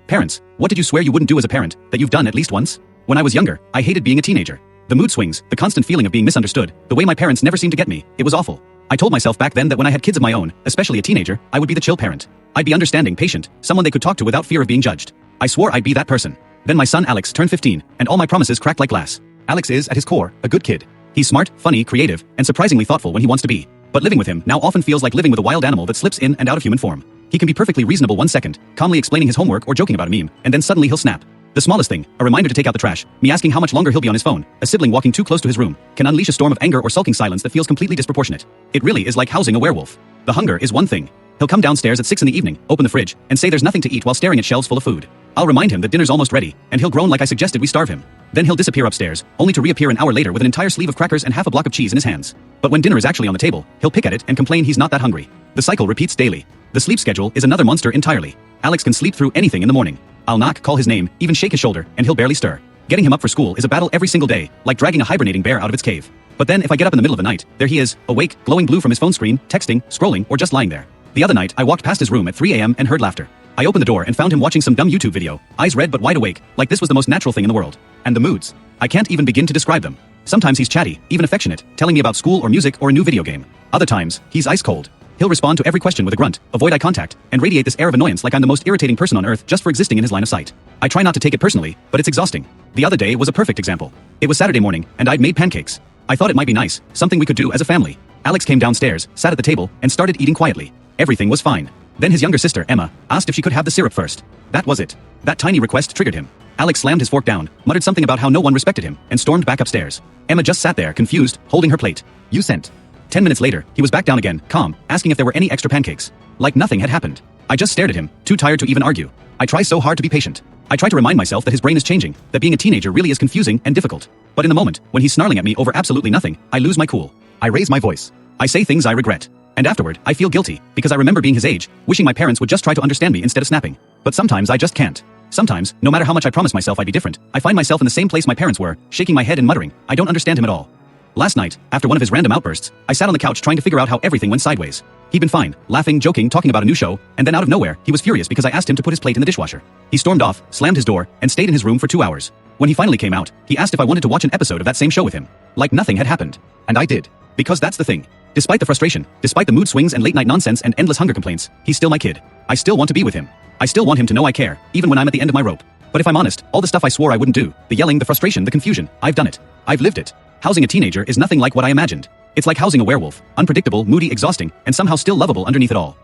Parents, what did you swear you wouldn't do as a parent, that you've done at least once? When I was younger, I hated being a teenager. The mood swings, the constant feeling of being misunderstood, the way my parents never seemed to get me, it was awful. I told myself back then that when I had kids of my own, especially a teenager, I would be the chill parent. I'd be understanding, patient, someone they could talk to without fear of being judged. I swore I'd be that person. Then my son Alex turned 15, and all my promises cracked like glass. Alex is, at his core, a good kid. He's smart, funny, creative, and surprisingly thoughtful when he wants to be. But living with him now often feels like living with a wild animal that slips in and out of human form. He can be perfectly reasonable 1 second, calmly explaining his homework or joking about a meme, and then suddenly he'll snap. The smallest thing, a reminder to take out the trash, me asking how much longer he'll be on his phone, a sibling walking too close to his room, can unleash a storm of anger or sulking silence that feels completely disproportionate. It really is like housing a werewolf. The hunger is one thing. He'll come downstairs at 6 in the evening, open the fridge, and say there's nothing to eat while staring at shelves full of food. I'll remind him that dinner's almost ready, and he'll groan like I suggested we starve him. Then he'll disappear upstairs, only to reappear an hour later with an entire sleeve of crackers and half a block of cheese in his hands. But when dinner is actually on the table, he'll pick at it and complain he's not that hungry. The cycle repeats daily. The sleep schedule is another monster entirely. Alex can sleep through anything in the morning. I'll knock, call his name, even shake his shoulder, and he'll barely stir. Getting him up for school is a battle every single day, like dragging a hibernating bear out of its cave. But then if I get up in the middle of the night, there he is, awake, glowing blue from his phone screen, texting, scrolling, or just lying there. The other night, I walked past his room at 3 a.m. and heard laughter. I opened the door and found him watching some dumb YouTube video, eyes red but wide awake, like this was the most natural thing in the world. And the moods. I can't even begin to describe them. Sometimes he's chatty, even affectionate, telling me about school or music or a new video game. Other times, he's ice cold. He'll respond to every question with a grunt, avoid eye contact, and radiate this air of annoyance like I'm the most irritating person on earth just for existing in his line of sight. I try not to take it personally, but it's exhausting. The other day was a perfect example. It was Saturday morning, and I'd made pancakes. I thought it might be nice, something we could do as a family. Alex came downstairs, sat at the table, and started eating quietly. Everything was fine. Then his younger sister, Emma, asked if she could have the syrup first. That was it. That tiny request triggered him. Alex slammed his fork down, muttered something about how no one respected him, and stormed back upstairs. Emma just sat there, confused, holding her plate. You sent. 10 minutes later, he was back down again, calm, asking if there were any extra pancakes. Like nothing had happened. I just stared at him, too tired to even argue. I try so hard to be patient. I try to remind myself that his brain is changing, that being a teenager really is confusing and difficult. But in the moment, when he's snarling at me over absolutely nothing, I lose my cool. I raise my voice. I say things I regret. And afterward, I feel guilty, because I remember being his age, wishing my parents would just try to understand me instead of snapping. But sometimes I just can't. Sometimes, no matter how much I promise myself I'd be different, I find myself in the same place my parents were, shaking my head and muttering, I don't understand him at all. Last night, after one of his random outbursts, I sat on the couch trying to figure out how everything went sideways. He'd been fine, laughing, joking, talking about a new show, and then out of nowhere, he was furious because I asked him to put his plate in the dishwasher. He stormed off, slammed his door, and stayed in his room for 2 hours. When he finally came out, he asked if I wanted to watch an episode of that same show with him. Like nothing had happened. And I did. Because that's the thing. Despite the frustration, despite the mood swings and late-night nonsense and endless hunger complaints, he's still my kid. I still want to be with him. I still want him to know I care, even when I'm at the end of my rope. But if I'm honest, all the stuff I swore I wouldn't do, the yelling, the frustration, the confusion, I've done it. I've lived it. Housing a teenager is nothing like what I imagined. It's like housing a werewolf, unpredictable, moody, exhausting, and somehow still lovable underneath it all.